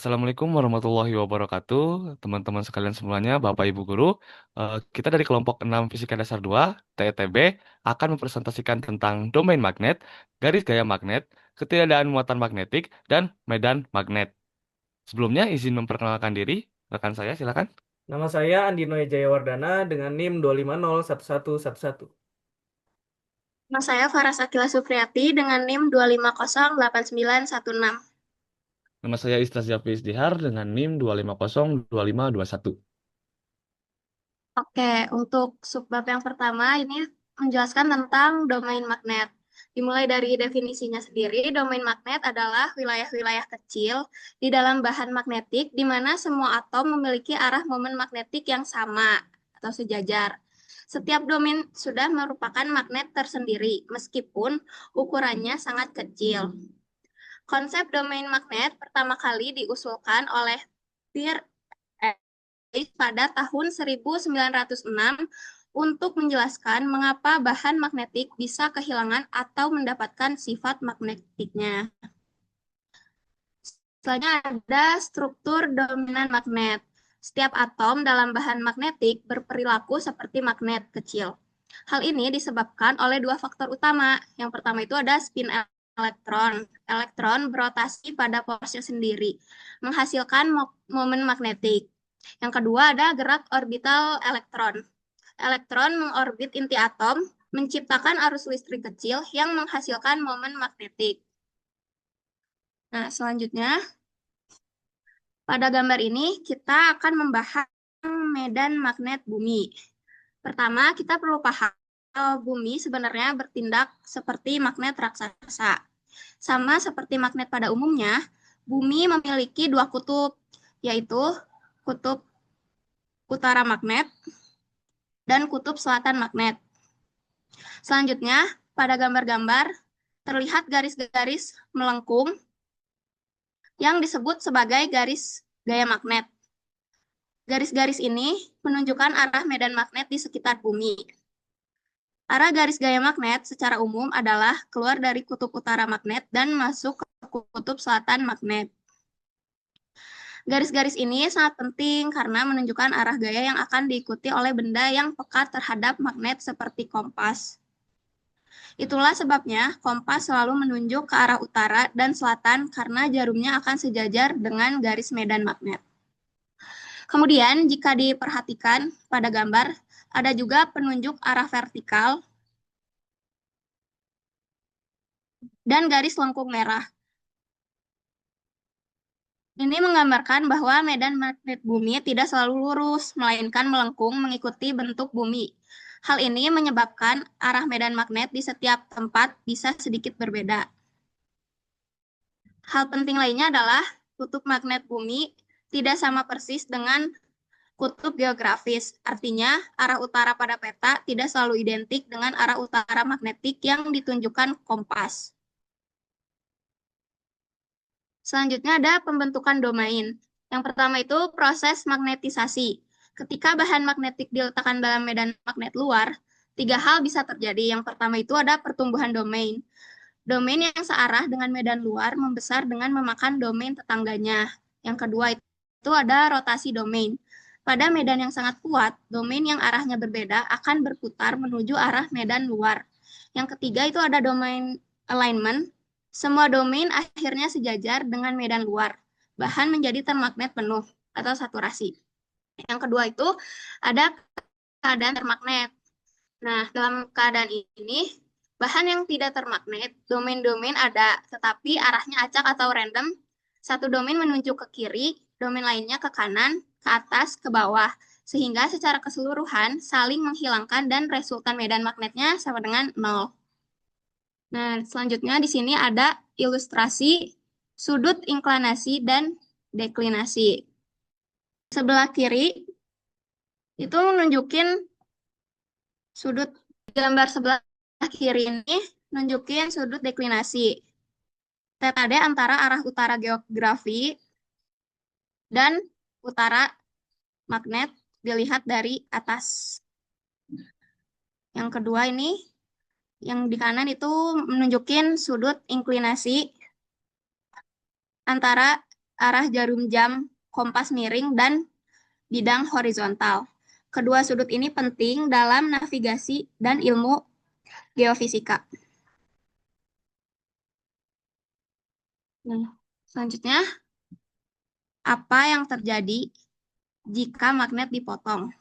Assalamualaikum warahmatullahi wabarakatuh, teman-teman sekalian semuanya, Bapak Ibu Guru. Kita dari kelompok 6 Fisika Dasar 2, TETB, akan mempresentasikan tentang domain magnet, garis gaya magnet, ketiadaan muatan magnetik, dan medan magnet. Sebelumnya, izin memperkenalkan diri. Rekan saya, silakan. Nama saya Andino Jayawardana dengan NIM 2501111. Nama saya Farah Sakila Supriyati dengan NIM 2508916. Nama saya Istra Zafis Dihar dengan NIM 2502521. Oke, untuk subbab yang pertama ini menjelaskan tentang domain magnet. Dimulai dari definisinya sendiri, domain magnet adalah wilayah-wilayah kecil di dalam bahan magnetik di mana semua atom memiliki arah momen magnetik yang sama atau sejajar. Setiap domain sudah merupakan magnet tersendiri, meskipun ukurannya sangat kecil. Konsep domain magnet pertama kali diusulkan oleh Pierre pada tahun 1906 untuk menjelaskan mengapa bahan magnetik bisa kehilangan atau mendapatkan sifat magnetiknya. Selanjutnya ada struktur dominan magnet. Setiap atom dalam bahan magnetik berperilaku seperti magnet kecil. Hal ini disebabkan oleh dua faktor utama. Yang pertama itu ada spin elektron. Elektron berotasi pada porosnya sendiri, menghasilkan momen magnetik. Yang kedua ada gerak orbital elektron. Elektron mengorbit inti atom, menciptakan arus listrik kecil yang menghasilkan momen magnetik. Nah, selanjutnya pada gambar ini kita akan membahas medan magnet bumi. Pertama, kita perlu paham bumi sebenarnya bertindak seperti magnet raksasa. Sama seperti magnet pada umumnya, bumi memiliki dua kutub, yaitu kutub utara magnet dan kutub selatan magnet. Selanjutnya, pada gambar-gambar terlihat garis-garis melengkung yang disebut sebagai garis gaya magnet. Garis-garis ini menunjukkan arah medan magnet di sekitar bumi. Arah garis gaya magnet secara umum adalah keluar dari kutub utara magnet dan masuk ke kutub selatan magnet. Garis-garis ini sangat penting karena menunjukkan arah gaya yang akan diikuti oleh benda yang peka terhadap magnet seperti kompas. Itulah sebabnya kompas selalu menunjuk ke arah utara dan selatan karena jarumnya akan sejajar dengan garis medan magnet. Kemudian, jika diperhatikan pada gambar, ada juga penunjuk arah vertikal dan garis lengkung merah. Ini menggambarkan bahwa medan magnet bumi tidak selalu lurus, melainkan melengkung mengikuti bentuk bumi. Hal ini menyebabkan arah medan magnet di setiap tempat bisa sedikit berbeda. Hal penting lainnya adalah kutub magnet bumi tidak sama persis dengan kutub geografis. Artinya, arah utara pada peta tidak selalu identik dengan arah utara magnetik yang ditunjukkan kompas. Selanjutnya ada pembentukan domain. Yang pertama itu proses magnetisasi. Ketika bahan magnetik diletakkan dalam medan magnet luar, tiga hal bisa terjadi. Yang pertama itu ada pertumbuhan domain. Domain yang searah dengan medan luar membesar dengan memakan domain tetangganya. Yang kedua itu ada rotasi domain. Pada medan yang sangat kuat, domain yang arahnya berbeda akan berputar menuju arah medan luar. Yang ketiga itu ada domain alignment. Semua domain akhirnya sejajar dengan medan luar. Bahan menjadi termagnet penuh atau saturasi. Yang kedua itu ada keadaan termagnet. Nah, dalam keadaan ini, bahan yang tidak termagnet, domain-domain ada, tetapi arahnya acak atau random. Satu domain menunjuk ke kiri, domain lainnya ke kanan, ke atas, ke bawah. Sehingga secara keseluruhan saling menghilangkan dan resultan medan magnetnya sama dengan 0. Nah, selanjutnya di sini ada ilustrasi sudut inklinasi dan deklinasi. Sebelah kiri itu menunjukin sudut gambar sebelah kiri ini nunjukin sudut deklinasi. Theta D antara arah utara geografi dan utara magnet dilihat dari atas. Yang kedua ini, yang di kanan itu menunjukin sudut inklinasi antara arah jarum jam, kompas miring, dan bidang horizontal. Kedua sudut ini penting dalam navigasi dan ilmu geofisika. Nah, selanjutnya, apa yang terjadi jika magnet dipotong?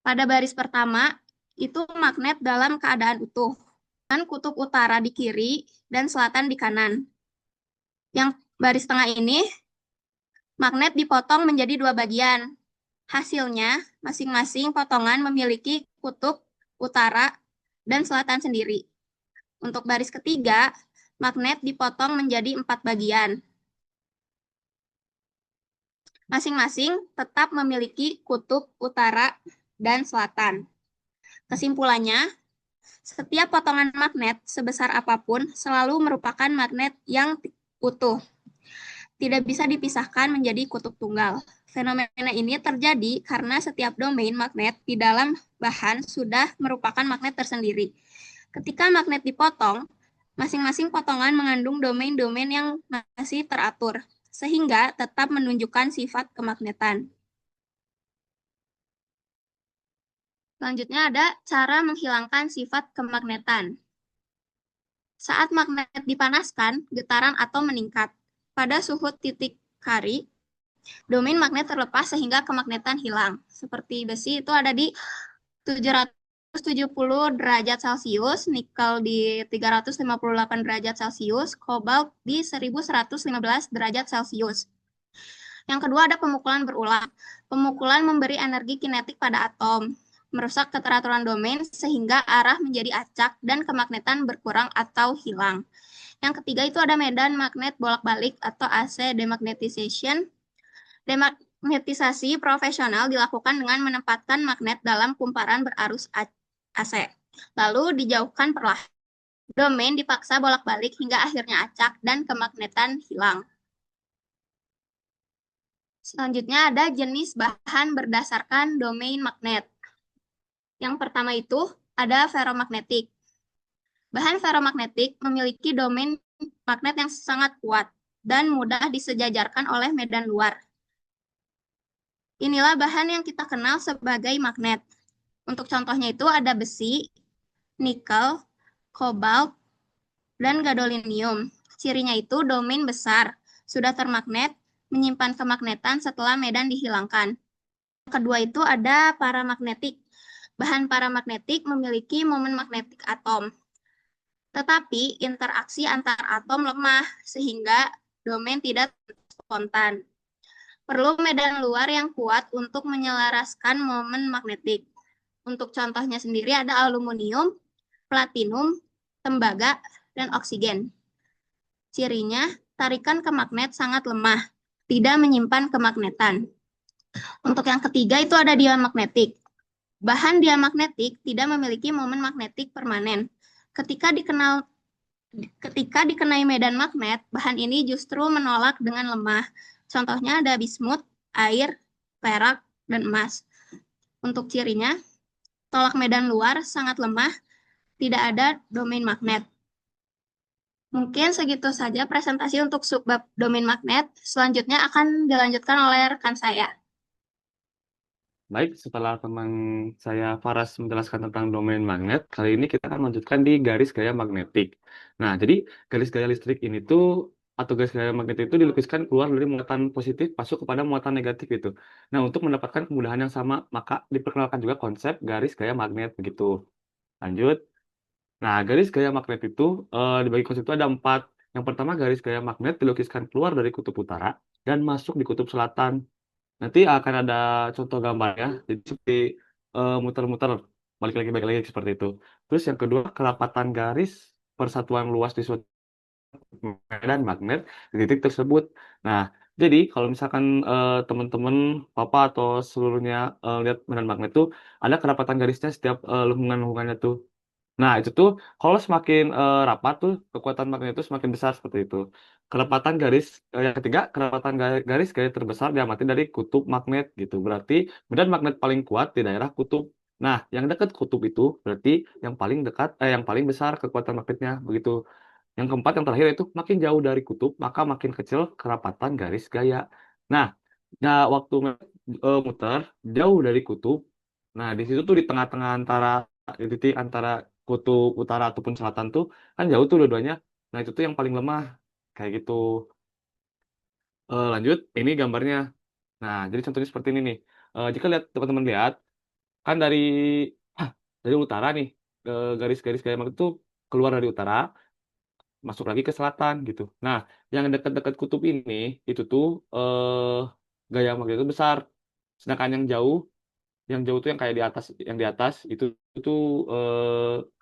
Pada baris pertama, itu magnet dalam keadaan utuh, dengan kutub utara di kiri dan selatan di kanan. Yang baris tengah ini, magnet dipotong menjadi dua bagian. Hasilnya, masing-masing potongan memiliki kutub utara dan selatan sendiri. Untuk baris ketiga, magnet dipotong menjadi 4 bagian. Masing-masing tetap memiliki kutub utara dan selatan. Kesimpulannya, setiap potongan magnet sebesar apapun selalu merupakan magnet yang utuh. Tidak bisa dipisahkan menjadi kutub tunggal. Fenomena ini terjadi karena setiap domain magnet di dalam bahan sudah merupakan magnet tersendiri. Ketika magnet dipotong, masing-masing potongan mengandung domain-domain yang masih teratur, sehingga tetap menunjukkan sifat kemagnetan. Selanjutnya ada cara menghilangkan sifat kemagnetan. Saat magnet dipanaskan, getaran atom meningkat. Pada suhu titik Curie, domain magnet terlepas sehingga kemagnetan hilang. Seperti besi itu ada di 770 derajat Celcius, nikel di 358 derajat Celcius, kobalt di 1115 derajat Celcius. Yang kedua ada pemukulan berulang. Pemukulan memberi energi kinetik pada atom, merusak keteraturan domain sehingga arah menjadi acak dan kemagnetan berkurang atau hilang. Yang ketiga itu ada medan magnet bolak-balik atau AC demagnetization. Demagnetisasi profesional dilakukan dengan menempatkan magnet dalam kumparan berarus AC. Lalu dijauhkan perlahan. Domain dipaksa bolak-balik hingga akhirnya acak dan kemagnetan hilang. Selanjutnya ada jenis bahan berdasarkan domain magnet. Yang pertama itu ada ferromagnetik. Bahan ferromagnetik memiliki domain magnet yang sangat kuat dan mudah disejajarkan oleh medan luar. Inilah bahan yang kita kenal sebagai magnet. Untuk contohnya itu ada besi, nikel, kobalt, dan gadolinium. Cirinya itu domain besar, sudah termagnet, menyimpan kemagnetan setelah medan dihilangkan. Kedua itu ada paramagnetik. Bahan paramagnetik memiliki momen magnetik atom. Tetapi interaksi antar atom lemah sehingga domain tidak spontan. Perlu medan luar yang kuat untuk menyelaraskan momen magnetik. Untuk contohnya sendiri ada aluminium, platinum, tembaga, dan oksigen. Cirinya, tarikan ke magnet sangat lemah, tidak menyimpan kemagnetan. Untuk yang ketiga itu ada diamagnetik. Bahan diamagnetik tidak memiliki momen magnetik permanen. Ketika dikenai medan magnet, bahan ini justru menolak dengan lemah. Contohnya ada bismut, air, perak, dan emas. Untuk cirinya, tolak medan luar sangat lemah, tidak ada domain magnet. Mungkin segitu saja presentasi untuk subbab domain magnet. Selanjutnya akan dilanjutkan oleh rekan saya. Baik, setelah teman saya Faras menjelaskan tentang domain magnet, kali ini kita akan melanjutkan di garis gaya magnetik. Nah, jadi garis gaya listrik ini tuh atau garis gaya magnetik itu dilukiskan keluar dari muatan positif masuk kepada muatan negatif itu. Nah, untuk mendapatkan kemudahan yang sama, maka diperkenalkan juga konsep garis gaya magnet begitu. Lanjut. Nah, garis gaya magnet itu dibagi konsep itu ada empat. Yang pertama, garis gaya magnet dilukiskan keluar dari kutub utara dan masuk di kutub selatan. Nanti akan ada contoh gambarnya, jadi seperti muter-muter, balik lagi seperti itu. Terus yang kedua, kerapatan garis persatuan luas di suatu medan magnet di titik tersebut. Nah, jadi kalau misalkan teman-teman, papa atau seluruhnya lihat medan magnet itu ada kerapatan garisnya setiap lubungan-lubungannya tuh. Nah, itu tuh kalau semakin rapat tuh kekuatan magnet itu semakin besar seperti itu. Kerapatan garis yang ketiga, kerapatan garis gaya terbesar diamati dari kutub magnet gitu. Berarti medan magnet paling kuat di daerah kutub. Nah, yang dekat kutub itu berarti yang paling dekat yang paling besar kekuatan magnetnya begitu. Yang keempat, yang terakhir itu makin jauh dari kutub, maka makin kecil kerapatan garis gaya. Nah, waktu muter jauh dari kutub, nah di situ tuh di tengah-tengah antara di titik antara kutub utara ataupun selatan tuh kan jauh tuh dua-duanya. Nah itu tuh yang paling lemah kayak gitu. Lanjut, ini gambarnya. Nah, jadi contohnya seperti ini nih. Jika lihat teman-teman lihat, kan dari utara nih, garis-garis gaya magnet itu keluar dari utara, masuk lagi ke selatan gitu. Nah, yang dekat-dekat kutub ini itu tuh gaya magnet itu besar. Sedangkan yang jauh tuh yang kayak yang di atas itu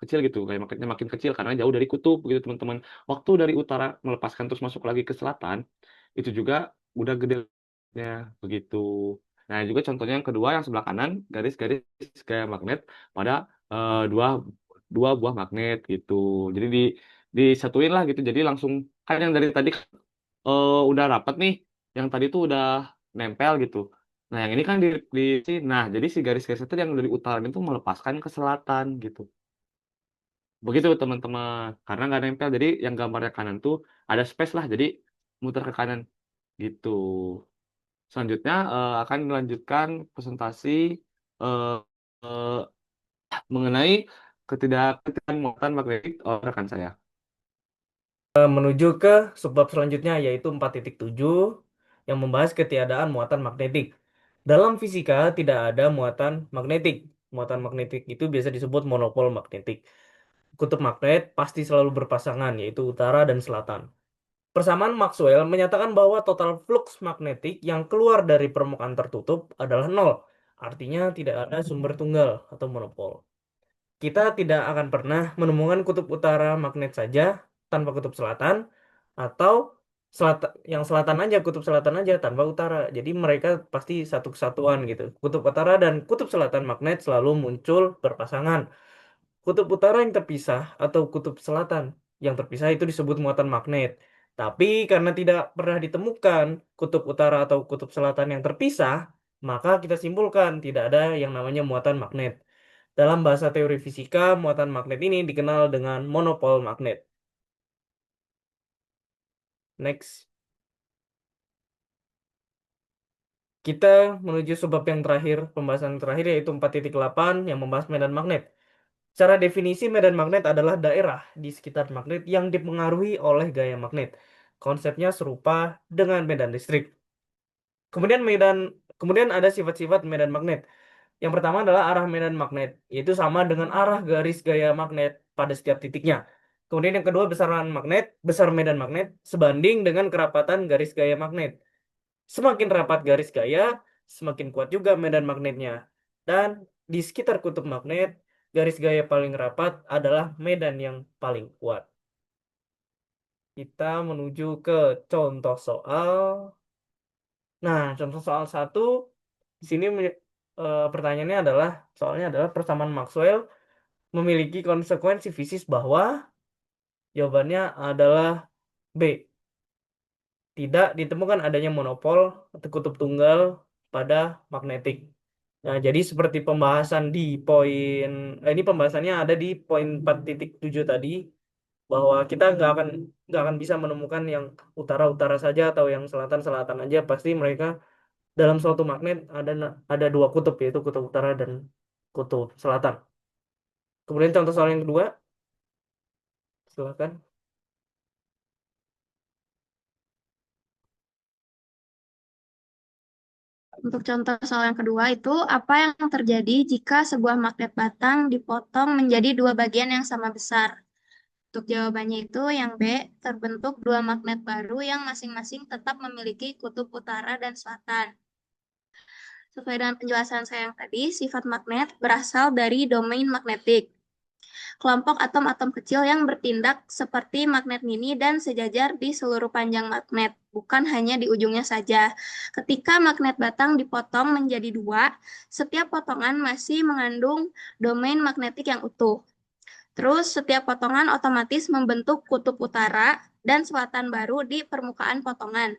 kecil gitu, kayak magnetnya makin kecil karena jauh dari kutub gitu teman-teman. Waktu dari utara melepaskan terus masuk lagi ke selatan, itu juga udah gedenya begitu. Nah, juga contohnya yang kedua yang sebelah kanan, garis-garis gaya magnet pada dua dua buah magnet gitu. Jadi disatuin lah gitu. Jadi langsung kan yang dari tadi udah rapat nih, yang tadi tuh udah nempel gitu. Nah, yang ini kan nah jadi si garis-garis itu yang dari utara itu melepaskan ke selatan gitu. Begitu teman-teman. Karena nggak nempel, jadi yang gambarnya kanan tuh ada space lah, jadi muter ke kanan gitu. Selanjutnya akan melanjutkan presentasi eh, eh, mengenai ketidakhadiran muatan magnetik rekan saya. Menuju ke subbab selanjutnya yaitu 4.7 yang membahas ketiadaan muatan magnetik. Dalam fisika tidak ada muatan magnetik. Muatan magnetik itu biasa disebut monopol magnetik. Kutub magnet pasti selalu berpasangan yaitu utara dan selatan. Persamaan Maxwell menyatakan bahwa total flux magnetik yang keluar dari permukaan tertutup adalah nol. Artinya tidak ada sumber tunggal atau monopol. Kita tidak akan pernah menemukan kutub utara magnet saja tanpa kutub selatan atau yang selatan aja kutub selatan aja tanpa utara. Jadi mereka pasti satu kesatuan gitu. Kutub utara dan kutub selatan magnet selalu muncul berpasangan. Kutub utara yang terpisah atau kutub selatan yang terpisah itu disebut muatan magnet. Tapi karena tidak pernah ditemukan kutub utara atau kutub selatan yang terpisah, maka kita simpulkan tidak ada yang namanya muatan magnet. Dalam bahasa teori fisika, muatan magnet ini dikenal dengan monopol magnet. Next, kita menuju sebab yang terakhir, pembahasan terakhir yaitu 4.8 yang membahas medan magnet. Secara definisi, medan magnet adalah daerah di sekitar magnet yang dipengaruhi oleh gaya magnet. Konsepnya serupa dengan medan listrik. Kemudian kemudian ada sifat-sifat medan magnet. Yang pertama adalah arah medan magnet, yaitu sama dengan arah garis gaya magnet pada setiap titiknya. Kemudian yang kedua, besar medan magnet sebanding dengan kerapatan garis gaya magnet. Semakin rapat garis gaya, semakin kuat juga medan magnetnya. Dan di sekitar kutub magnet, garis gaya paling rapat adalah medan yang paling kuat. Kita menuju ke contoh soal. Nah, contoh soal satu, di sini pertanyaannya adalah, soalnya adalah persamaan Maxwell memiliki konsekuensi fisis bahwa jawabannya adalah B. Tidak ditemukan adanya monopol atau kutub tunggal pada magnetik. Nah, jadi seperti pembahasan di poin, ini pembahasannya ada di poin 4.7 tadi, bahwa kita nggak akan bisa menemukan yang utara-utara saja atau yang selatan-selatan aja. Pasti mereka dalam suatu magnet ada dua kutub, yaitu kutub utara dan kutub selatan. Kemudian contoh soal yang kedua, silakan. Untuk contoh soal yang kedua itu, apa yang terjadi jika sebuah magnet batang dipotong menjadi dua bagian yang sama besar? Untuk jawabannya itu yang B, terbentuk dua magnet baru yang masing-masing tetap memiliki kutub utara dan selatan. Sesuai dengan penjelasan saya yang tadi, sifat magnet berasal dari domain magnetik. Kelompok atom-atom kecil yang bertindak seperti magnet mini dan sejajar di seluruh panjang magnet, bukan hanya di ujungnya saja. Ketika magnet batang dipotong menjadi dua, setiap potongan masih mengandung domain magnetik yang utuh. Terus, setiap potongan otomatis membentuk kutub utara dan selatan baru di permukaan potongan.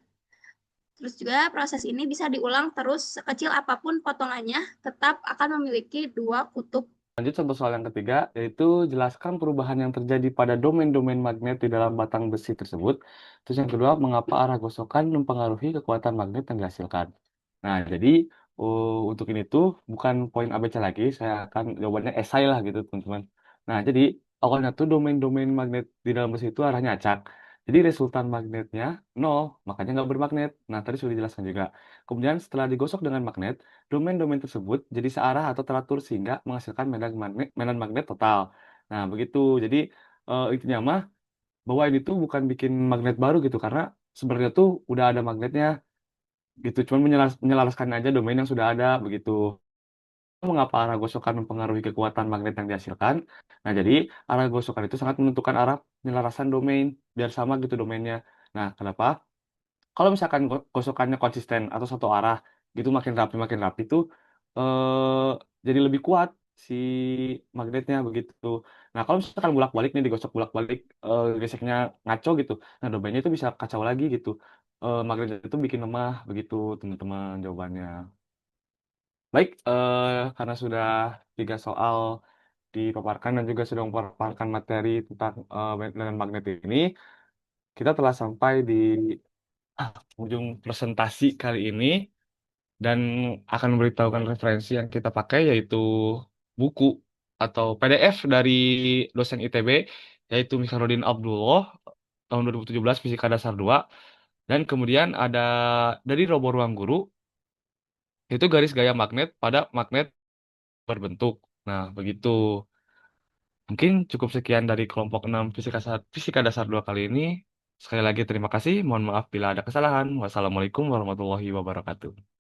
Terus juga proses ini bisa diulang terus sekecil apapun potongannya, tetap akan memiliki dua kutub Lanjut contoh soal yang ketiga, yaitu jelaskan perubahan yang terjadi pada domain-domain magnet di dalam batang besi tersebut. Terus yang kedua, mengapa arah gosokan mempengaruhi kekuatan magnet yang dihasilkan. Nah, jadi untuk ini tuh bukan poin ABC lagi, saya akan jawabannya esai lah gitu, teman-teman. Nah, jadi awalnya tuh domain-domain magnet di dalam besi itu arahnya acak. Jadi resultan magnetnya nol, makanya nggak bermagnet. Nah, tadi sudah dijelaskan juga. Kemudian setelah digosok dengan magnet, domain-domain tersebut jadi searah atau teratur sehingga menghasilkan medan magnet total. Nah, begitu. Jadi intinya mah bahwa ini tuh bukan bikin magnet baru gitu karena sebenarnya tuh udah ada magnetnya gitu. Cuman menyelaraskan aja domain yang sudah ada begitu. Mengapa arah gosokan mempengaruhi kekuatan magnet yang dihasilkan? Nah, jadi arah gosokan itu sangat menentukan arah penyelarasan domain biar sama gitu domainnya. Nah, kenapa? Kalau misalkan gosokannya konsisten atau satu arah gitu makin rapi tuh eh jadi lebih kuat si magnetnya begitu. Nah, kalau misalkan bolak-balik nih digosok bolak-balik geseknya ngaco gitu. Nah, domainnya itu bisa kacau lagi gitu. Magnetnya itu bikin lemah begitu, teman-teman jawabannya. Baik, karena sudah 3 soal dipaparkan dan juga sudah memaparkan materi tentang dengan magnet ini, kita telah sampai di ujung presentasi kali ini dan akan memberitahukan referensi yang kita pakai yaitu buku atau PDF dari dosen ITB yaitu Misaruddin Abdullah tahun 2017 Fisika Dasar 2 dan kemudian ada dari Robo Ruang Guru itu garis gaya magnet pada magnet berbentuk. Nah, begitu. Mungkin cukup sekian dari kelompok 6 Fisika Dasar 2 kali ini. Sekali lagi terima kasih. Mohon maaf bila ada kesalahan. Wassalamualaikum warahmatullahi wabarakatuh.